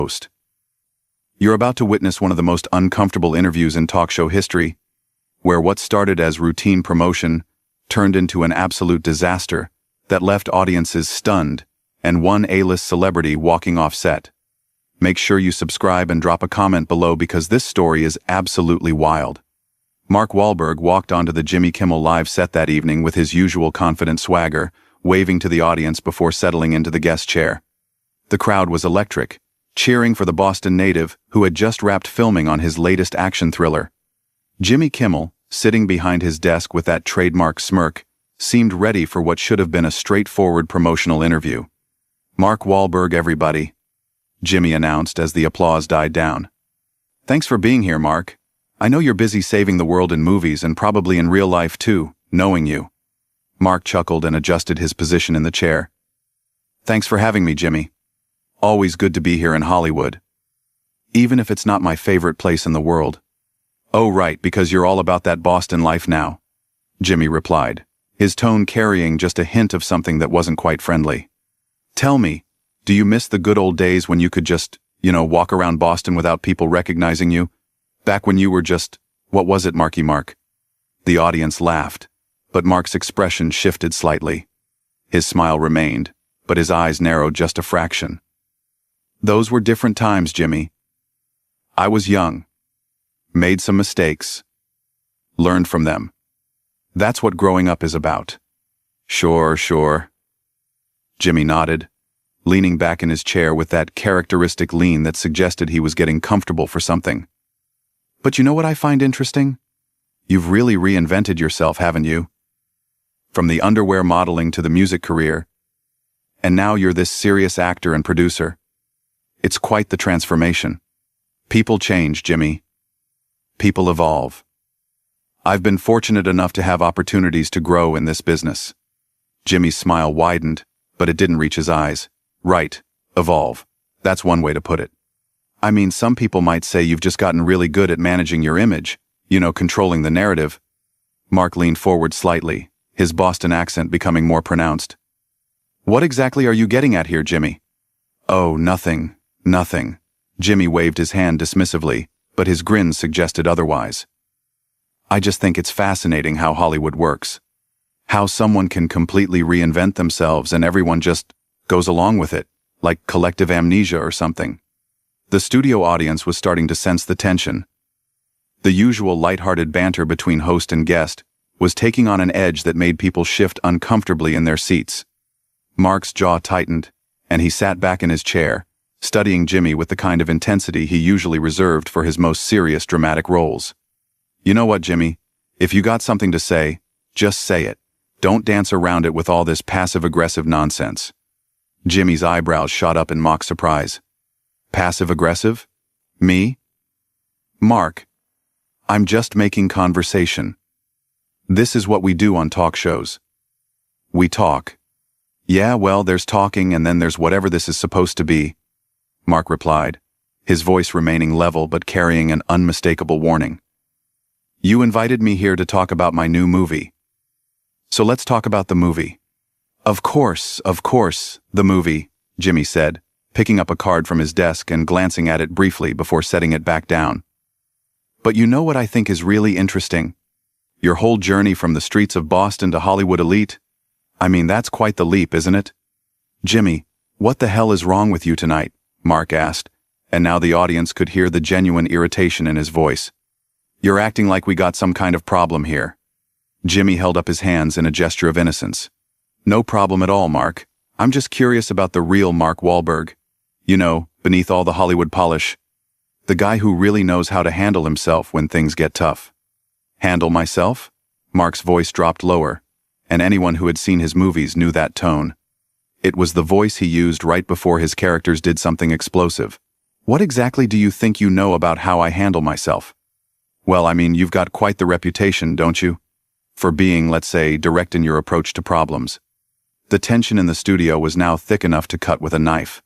host. You're about to witness one of the most uncomfortable interviews in talk show history, where what started as routine promotion turned into an absolute disaster that left audiences stunned and one A-list celebrity walking off set. Make sure you subscribe and drop a comment below because this story is absolutely wild. Mark Wahlberg walked onto the Jimmy Kimmel Live set that evening with his usual confident swagger, waving to the audience before settling into the guest chair. The crowd was electric, cheering for the Boston native who had just wrapped filming on his latest action thriller. Jimmy Kimmel, sitting behind his desk with that trademark smirk, seemed ready for what should have been a straightforward promotional interview. "Mark Wahlberg, everybody," Jimmy announced as the applause died down. "Thanks for being here, Mark. I know you're busy saving the world in movies and probably in real life too, knowing you." Mark chuckled and adjusted his position in the chair. "Thanks for having me, Jimmy. Always good to be here in Hollywood. Even if it's not my favorite place in the world." "Oh, right, because you're all about that Boston life now," Jimmy replied, his tone carrying just a hint of something that wasn't quite friendly. "Tell me, do you miss the good old days when you could just, walk around Boston without people recognizing you? Back when you were just, what was it, Marky Mark?" The audience laughed, but Mark's expression shifted slightly. His smile remained, but his eyes narrowed just a fraction. "Those were different times, Jimmy. I was young, made some mistakes, learned from them. That's what growing up is about." Sure. Jimmy nodded, leaning back in his chair with that characteristic lean that suggested he was getting comfortable for something. "But you know what I find interesting? You've really reinvented yourself, haven't you? From the underwear modeling to the music career, and now you're this serious actor and producer. It's quite the transformation. People change, Jimmy. People evolve. I've been fortunate enough to have opportunities to grow in this business." Jimmy's smile widened, but it didn't reach his eyes. "Right, evolve. That's one way to put it. I mean, some people might say you've just gotten really good at managing your image, controlling the narrative." Mark leaned forward slightly, his Boston accent becoming more pronounced. "What exactly are you getting at here, Jimmy?" "Oh, nothing. Jimmy waved his hand dismissively, but his grin suggested otherwise. "I just think it's fascinating how Hollywood works. How someone can completely reinvent themselves and everyone just goes along with it, like collective amnesia or something." The studio audience was starting to sense the tension. The usual lighthearted banter between host and guest was taking on an edge that made people shift uncomfortably in their seats. Mark's jaw tightened, and he sat back in his chair, studying Jimmy with the kind of intensity he usually reserved for his most serious dramatic roles. "You know what, Jimmy? If you got something to say, just say it. Don't dance around it with all this passive-aggressive nonsense." Jimmy's eyebrows shot up in mock surprise. "Passive-aggressive? Me? Mark, I'm just making conversation. This is what we do on talk shows. We talk." "Yeah, well, there's talking and then there's whatever this is supposed to be," Mark replied, his voice remaining level but carrying an unmistakable warning. "You invited me here to talk about my new movie. So let's talk about the movie." Of course, the movie," Jimmy said, picking up a card from his desk and glancing at it briefly before setting it back down. "But you know what I think is really interesting? Your whole journey from the streets of Boston to Hollywood elite. I mean, that's quite the leap, isn't it?" "Jimmy, what the hell is wrong with you tonight?" Mark asked, and now the audience could hear the genuine irritation in his voice. "You're acting like we got some kind of problem here." Jimmy held up his hands in a gesture of innocence. "No problem at all, Mark. I'm just curious about the real Mark Wahlberg. Beneath all the Hollywood polish. The guy who really knows how to handle himself when things get tough." "Handle myself?" Mark's voice dropped lower, and anyone who had seen his movies knew that tone. It was the voice he used right before his characters did something explosive. "What exactly do you think you know about how I handle myself?" "Well, I mean, you've got quite the reputation, don't you? For being, let's say, direct in your approach to problems." The tension in the studio was now thick enough to cut with a knife.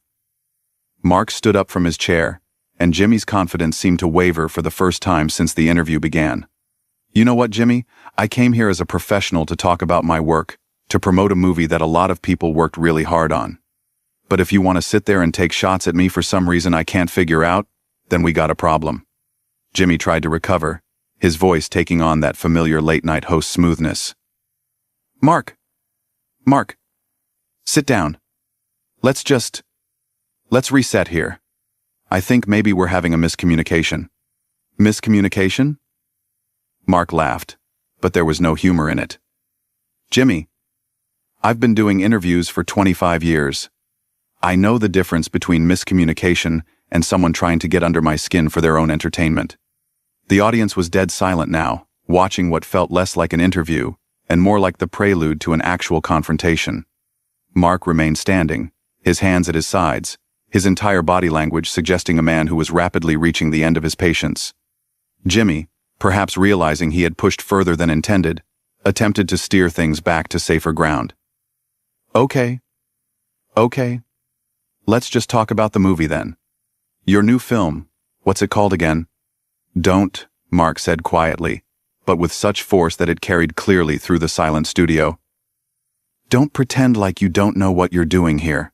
Mark stood up from his chair, and Jimmy's confidence seemed to waver for the first time since the interview began. "You know what, Jimmy? I came here as a professional to talk about my work, to promote a movie that a lot of people worked really hard on. But if you want to sit there and take shots at me for some reason I can't figure out, then we got a problem. Jimmy tried to recover, his voice taking on that familiar late-night host smoothness. Mark, sit down. Let's reset here. I think maybe we're having a miscommunication. Miscommunication? Mark laughed, but there was no humor in it. Jimmy, I've been doing interviews for 25 years. I know the difference between miscommunication and someone trying to get under my skin for their own entertainment. The audience was dead silent now, watching what felt less like an interview and more like the prelude to an actual confrontation. Mark remained standing, his hands at his sides, his entire body language suggesting a man who was rapidly reaching the end of his patience. Jimmy, perhaps realizing he had pushed further than intended, attempted to steer things back to safer ground. Okay. Let's just talk about the movie then. Your new film, what's it called again? Don't, Mark said quietly, but with such force that it carried clearly through the silent studio. Don't pretend like you don't know what you're doing here.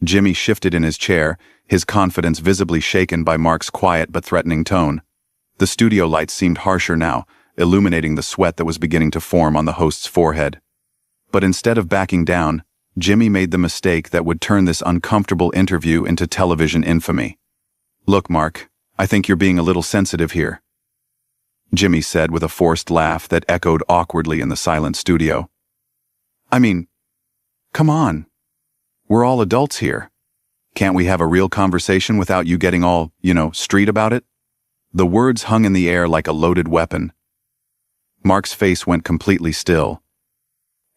Jimmy shifted in his chair, his confidence visibly shaken by Mark's quiet but threatening tone. The studio lights seemed harsher now, illuminating the sweat that was beginning to form on the host's forehead. But instead of backing down, Jimmy made the mistake that would turn this uncomfortable interview into television infamy. Look, Mark, I think you're being a little sensitive here, Jimmy said with a forced laugh that echoed awkwardly in the silent studio. I mean, come on. We're all adults here. Can't we have a real conversation without you getting all, street about it? The words hung in the air like a loaded weapon. Mark's face went completely still.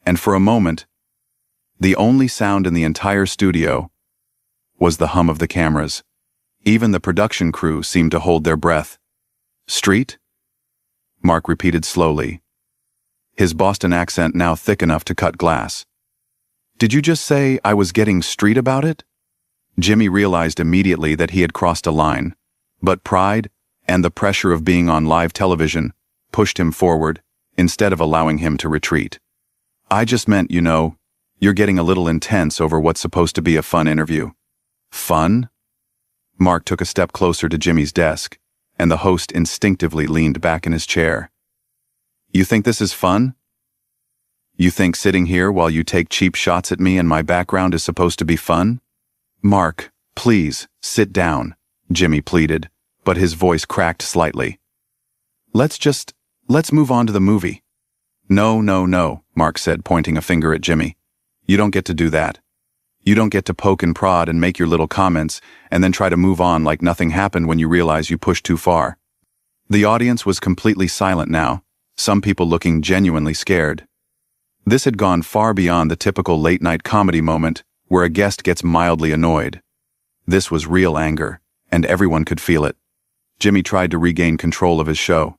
And for a moment, the only sound in the entire studio was the hum of the cameras. Even the production crew seemed to hold their breath. Street? Mark repeated slowly, his Boston accent now thick enough to cut glass. Did you just say I was getting street about it? Jimmy realized immediately that he had crossed a line, but pride and the pressure of being on live television pushed him forward instead of allowing him to retreat. I just meant, you're getting a little intense over what's supposed to be a fun interview. Fun? Mark took a step closer to Jimmy's desk, and the host instinctively leaned back in his chair. You think this is fun? You think sitting here while you take cheap shots at me and my background is supposed to be fun? Mark, please, sit down, Jimmy pleaded, but his voice cracked slightly. Let's move on to the movie. No, Mark said, pointing a finger at Jimmy. You don't get to do that. You don't get to poke and prod and make your little comments and then try to move on like nothing happened when you realize you pushed too far. The audience was completely silent now, some people looking genuinely scared. This had gone far beyond the typical late-night comedy moment where a guest gets mildly annoyed. This was real anger, and everyone could feel it. Jimmy tried to regain control of his show.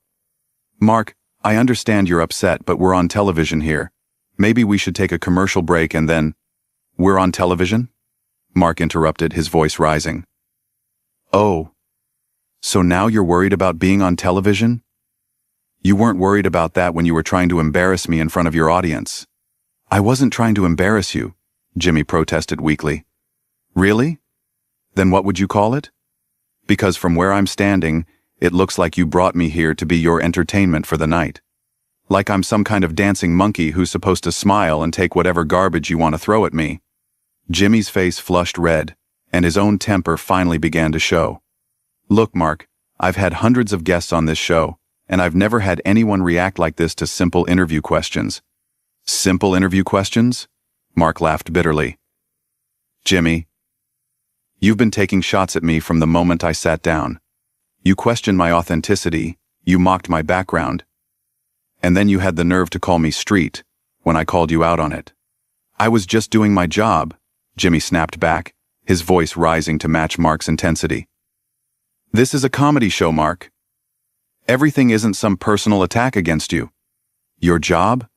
Mark, I understand you're upset, but we're on television here. Maybe we should take a commercial break and then... We're on television? Mark interrupted, his voice rising. Oh. So now you're worried about being on television? You weren't worried about that when you were trying to embarrass me in front of your audience. I wasn't trying to embarrass you, Jimmy protested weakly. Really? Then what would you call it? Because from where I'm standing, it looks like you brought me here to be your entertainment for the night. Like I'm some kind of dancing monkey who's supposed to smile and take whatever garbage you want to throw at me. Jimmy's face flushed red, and his own temper finally began to show. Look, Mark, I've had hundreds of guests on this show, and I've never had anyone react like this to simple interview questions. Simple interview questions? Mark laughed bitterly. Jimmy, you've been taking shots at me from the moment I sat down. You questioned my authenticity, you mocked my background, and then you had the nerve to call me street when I called you out on it. I was just doing my job, Jimmy snapped back, his voice rising to match Mark's intensity. This is a comedy show, Mark. Everything isn't some personal attack against you. Your job?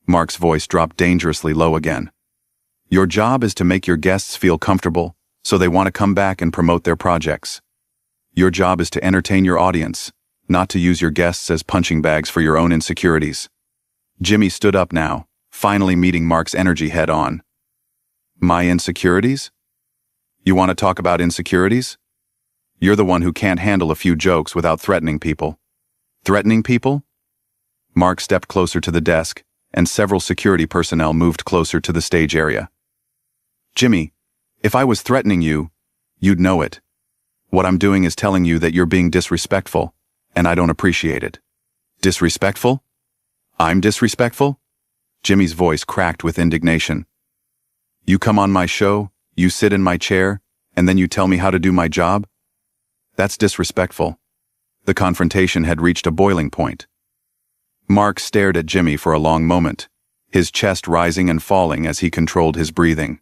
Mark's voice dropped dangerously low again. Your job is to make your guests feel comfortable, so they want to come back and promote their projects. Your job is to entertain your audience, not to use your guests as punching bags for your own insecurities. Jimmy stood up now, finally meeting Mark's energy head on. My insecurities? You want to talk about insecurities? You're the one who can't handle a few jokes without threatening people. Threatening people? Mark stepped closer to the desk, and several security personnel moved closer to the stage area. Jimmy, if I was threatening you, you'd know it. What I'm doing is telling you that you're being disrespectful, and I don't appreciate it. Disrespectful? I'm disrespectful? Jimmy's voice cracked with indignation. You come on my show, you sit in my chair, and then you tell me how to do my job? That's disrespectful. The confrontation had reached a boiling point. Mark stared at Jimmy for a long moment, his chest rising and falling as he controlled his breathing.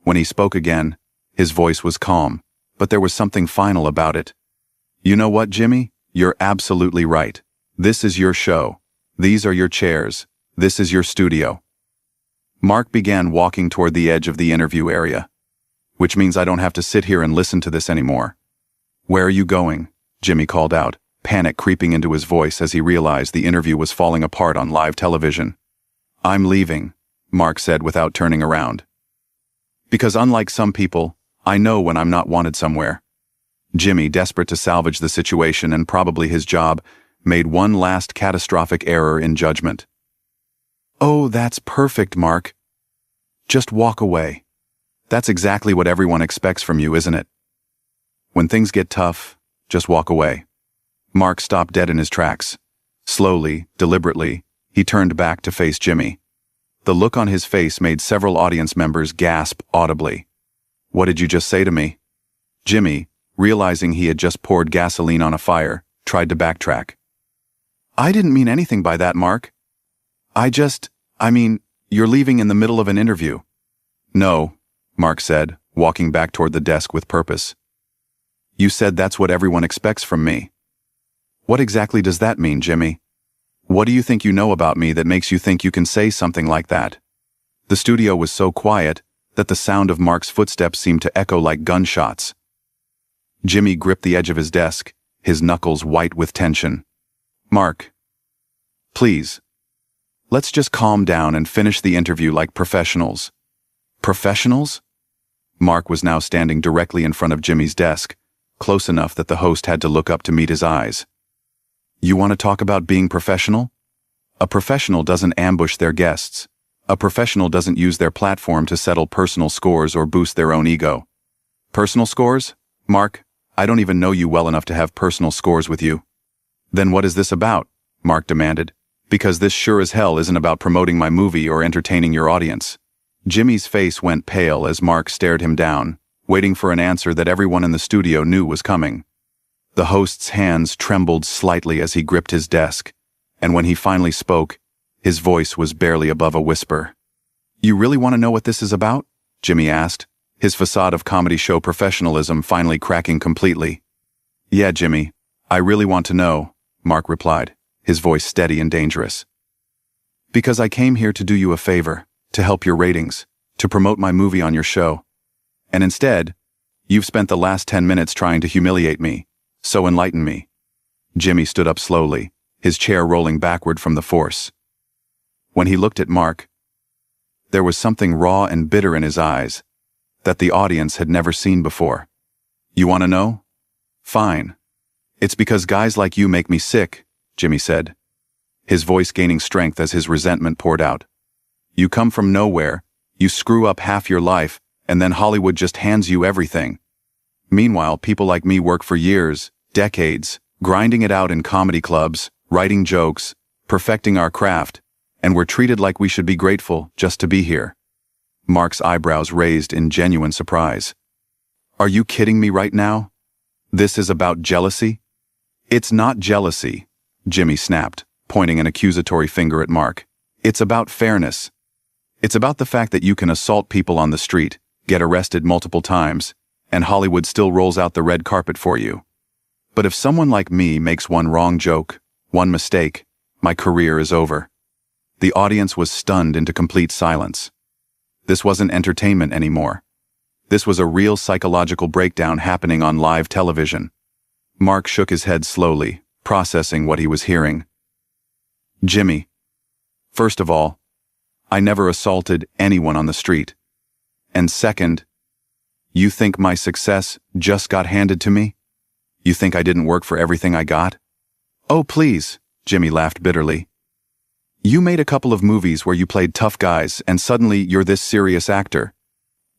When he spoke again, his voice was calm, but there was something final about it. You know what, Jimmy? You're absolutely right. This is your show. These are your chairs. This is your studio. Mark began walking toward the edge of the interview area. Which means I don't have to sit here and listen to this anymore. Where are you going? Jimmy called out, panic creeping into his voice as he realized the interview was falling apart on live television. I'm leaving, Mark said without turning around. Because unlike some people, I know when I'm not wanted somewhere. Jimmy, desperate to salvage the situation and probably his job, made one last catastrophic error in judgment. Oh, that's perfect, Mark. Just walk away. That's exactly what everyone expects from you, isn't it? When things get tough, just walk away. Mark stopped dead in his tracks. Slowly, deliberately, he turned back to face Jimmy. The look on his face made several audience members gasp audibly. What did you just say to me? Jimmy, realizing he had just poured gasoline on a fire, tried to backtrack. I didn't mean anything by that, Mark. You're leaving in the middle of an interview. No, Mark said, walking back toward the desk with purpose. You said that's what everyone expects from me. What exactly does that mean, Jimmy? What do you think you know about me that makes you think you can say something like that? The studio was so quiet that the sound of Mark's footsteps seemed to echo like gunshots. Jimmy gripped the edge of his desk, his knuckles white with tension. Mark, please, let's just calm down and finish the interview like professionals. Professionals? Mark was now standing directly in front of Jimmy's desk, close enough that the host had to look up to meet his eyes. You want to talk about being professional? A professional doesn't ambush their guests. A professional doesn't use their platform to settle personal scores or boost their own ego. Personal scores? Mark, I don't even know you well enough to have personal scores with you. Then what is this about? Mark demanded. Because this sure as hell isn't about promoting my movie or entertaining your audience. Jimmy's face went pale as Mark stared him down, waiting for an answer that everyone in the studio knew was coming. The host's hands trembled slightly as he gripped his desk, and when he finally spoke, his voice was barely above a whisper. You really want to know what this is about? Jimmy asked, his facade of comedy show professionalism finally cracking completely. Yeah, Jimmy, I really want to know, Mark replied, his voice steady and dangerous. Because I came here to do you a favor, to help your ratings, to promote my movie on your show. And instead, you've spent the last 10 minutes trying to humiliate me, so enlighten me. Jimmy stood up slowly, his chair rolling backward from the force. When he looked at Mark, there was something raw and bitter in his eyes that the audience had never seen before. You want to know? Fine. It's because guys like you make me sick, Jimmy said, his voice gaining strength as his resentment poured out. You come from nowhere, you screw up half your life, and then Hollywood just hands you everything. Meanwhile, people like me work for years, decades, grinding it out in comedy clubs, writing jokes, perfecting our craft, and we're treated like we should be grateful just to be here. Mark's eyebrows raised in genuine surprise. Are you kidding me right now? This is about jealousy? It's not jealousy, Jimmy snapped, pointing an accusatory finger at Mark. It's about fairness. It's about the fact that you can assault people on the street, get arrested multiple times, and Hollywood still rolls out the red carpet for you. But if someone like me makes one wrong joke, one mistake, my career is over. The audience was stunned into complete silence. This wasn't entertainment anymore. This was a real psychological breakdown happening on live television. Mark shook his head slowly, processing what he was hearing. Jimmy, first of all, I never assaulted anyone on the street. And second, You think my success just got handed to me? You think I didn't work for everything I got? Oh, please, Jimmy laughed bitterly. You made a couple of movies where you played tough guys and suddenly you're this serious actor.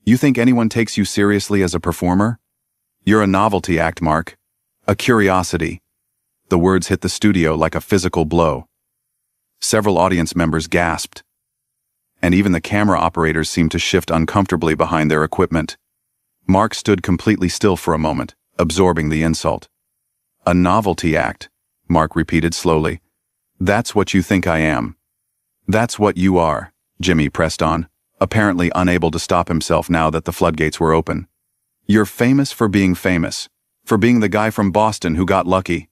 You think anyone takes you seriously as a performer? You're a novelty act, Mark. A curiosity. The words hit the studio like a physical blow. Several audience members gasped, and even the camera operators seemed to shift uncomfortably behind their equipment. Mark stood completely still for a moment, absorbing the insult. A novelty act, Mark repeated slowly. That's what you think I am. That's what you are, Jimmy pressed on, apparently unable to stop himself now that the floodgates were open. You're famous for being famous, for being the guy from Boston who got lucky.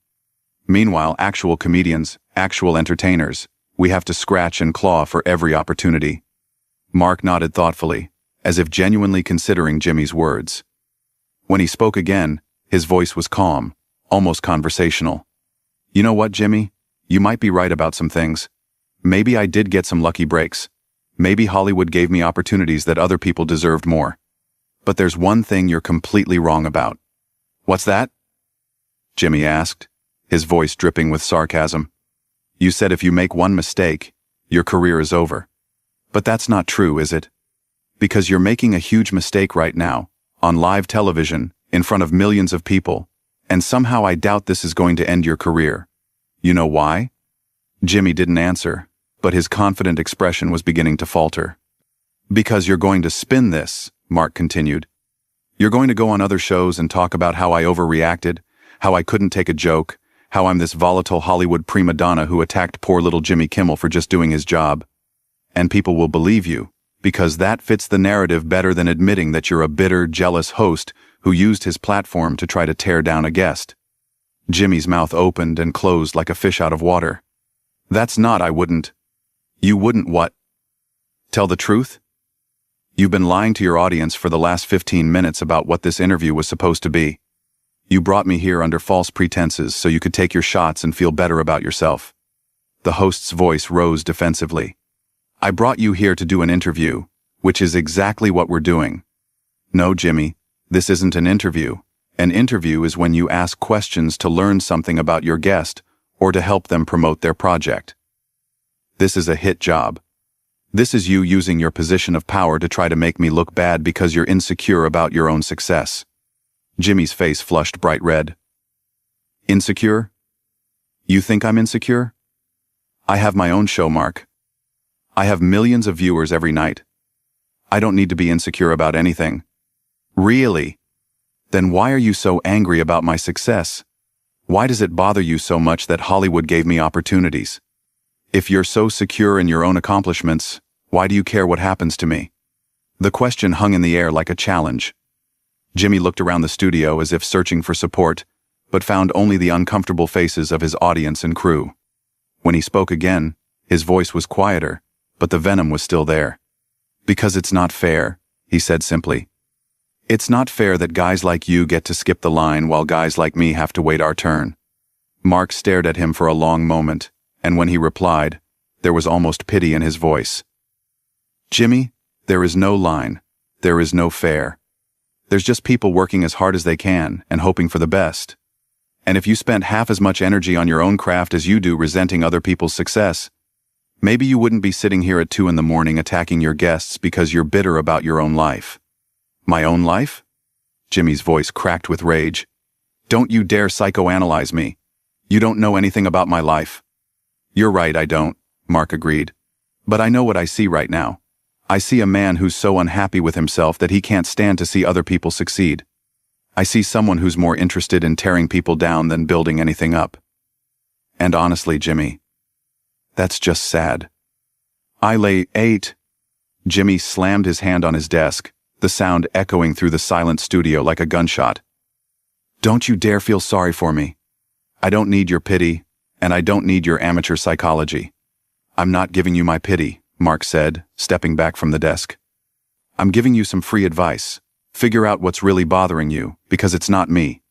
Meanwhile, actual comedians, actual entertainers, we have to scratch and claw for every opportunity. Mark nodded thoughtfully, as if genuinely considering Jimmy's words. When he spoke again, his voice was calm, almost conversational. You know what, Jimmy? You might be right about some things. Maybe I did get some lucky breaks. Maybe Hollywood gave me opportunities that other people deserved more. But there's one thing you're completely wrong about. What's that? Jimmy asked, his voice dripping with sarcasm. You said if you make one mistake, your career is over. But that's not true, is it? Because you're making a huge mistake right now, on live television, in front of millions of people, and somehow I doubt this is going to end your career. You know why? Jimmy didn't answer, but his confident expression was beginning to falter. Because you're going to spin this, Mark continued. You're going to go on other shows and talk about how I overreacted, how I couldn't take a joke, how I'm this volatile Hollywood prima donna who attacked poor little Jimmy Kimmel for just doing his job. And people will believe you, because that fits the narrative better than admitting that you're a bitter, jealous host who used his platform to try to tear down a guest. Jimmy's mouth opened and closed like a fish out of water. That's not I wouldn't. You wouldn't what? Tell the truth? You've been lying to your audience for the last 15 minutes about what this interview was supposed to be. You brought me here under false pretenses so you could take your shots and feel better about yourself. The host's voice rose defensively. I brought you here to do an interview, which is exactly what we're doing. No, Jimmy, this isn't an interview. An interview is when you ask questions to learn something about your guest or to help them promote their project. This is a hit job. This is you using your position of power to try to make me look bad because you're insecure about your own success. Jimmy's face flushed bright red. Insecure? You think I'm insecure? I have my own show, Mark. I have millions of viewers every night. I don't need to be insecure about anything. Really? Then why are you so angry about my success? Why does it bother you so much that Hollywood gave me opportunities? If you're so secure in your own accomplishments, why do you care what happens to me? The question hung in the air like a challenge. Jimmy looked around the studio as if searching for support, but found only the uncomfortable faces of his audience and crew. When he spoke again, his voice was quieter, but the venom was still there. Because it's not fair, he said simply. It's not fair that guys like you get to skip the line while guys like me have to wait our turn. Mark stared at him for a long moment, and when he replied, there was almost pity in his voice. Jimmy, there is no line. There is no fair. There's just people working as hard as they can and hoping for the best. And if you spent half as much energy on your own craft as you do resenting other people's success, maybe you wouldn't be sitting here at 2 a.m. attacking your guests because you're bitter about your own life. My own life? Jimmy's voice cracked with rage. Don't you dare psychoanalyze me. You don't know anything about my life. You're right, I don't, Mark agreed. But I know what I see right now. I see a man who's so unhappy with himself that he can't stand to see other people succeed. I see someone who's more interested in tearing people down than building anything up. And honestly, Jimmy, that's just sad. I lay 8. Jimmy slammed his hand on his desk, the sound echoing through the silent studio like a gunshot. Don't you dare feel sorry for me. I don't need your pity, and I don't need your amateur psychology. I'm not giving you my pity, Mark said, stepping back from the desk. I'm giving you some free advice. Figure out what's really bothering you, because it's not me.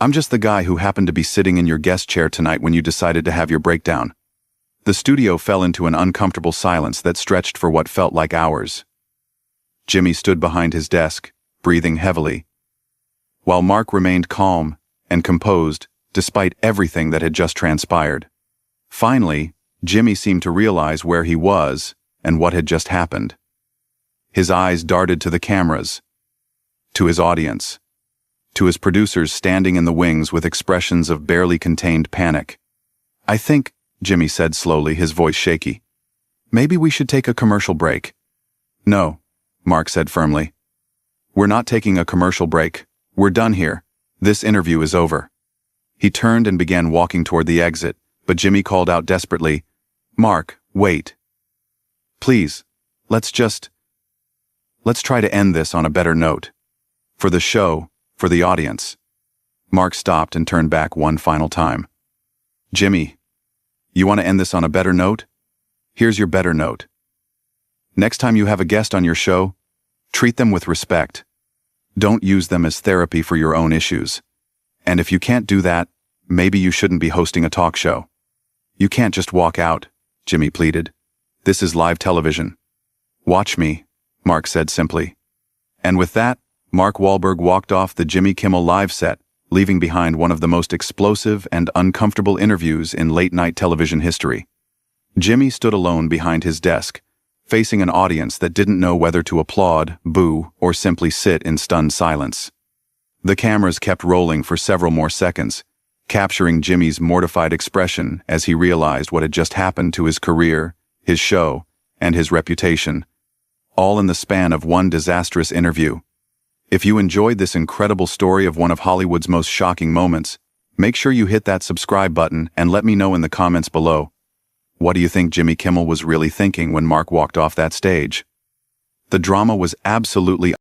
I'm just the guy who happened to be sitting in your guest chair tonight when you decided to have your breakdown. The studio fell into an uncomfortable silence that stretched for what felt like hours. Jimmy stood behind his desk, breathing heavily, while Mark remained calm and composed despite everything that had just transpired. Finally, Jimmy seemed to realize where he was and what had just happened. His eyes darted to the cameras, to his audience, to his producers standing in the wings with expressions of barely contained panic. "I think," Jimmy said slowly, his voice shaky, "maybe we should take a commercial break." "No," Mark said firmly. "We're not taking a commercial break. We're done here. This interview is over." He turned and began walking toward the exit, but Jimmy called out desperately, "Mark, wait. Please, let's try to end this on a better note. For the show, for the audience." Mark stopped and turned back one final time. "Jimmy, you want to end this on a better note? Here's your better note. Next time you have a guest on your show, treat them with respect. Don't use them as therapy for your own issues. And if you can't do that, maybe you shouldn't be hosting a talk show. You can't just walk out," Jimmy pleaded. "This is live television. Watch me," Mark said simply. And with that, Mark Wahlberg walked off the Jimmy Kimmel live set, leaving behind one of the most explosive and uncomfortable interviews in late-night television history. Jimmy stood alone behind his desk, facing an audience that didn't know whether to applaud, boo, or simply sit in stunned silence. The cameras kept rolling for several more seconds, capturing Jimmy's mortified expression as he realized what had just happened to his career, his show, and his reputation, all in the span of one disastrous interview. If you enjoyed this incredible story of one of Hollywood's most shocking moments, make sure you hit that subscribe button and let me know in the comments below. What do you think Jimmy Kimmel was really thinking when Mark walked off that stage? The drama was absolutely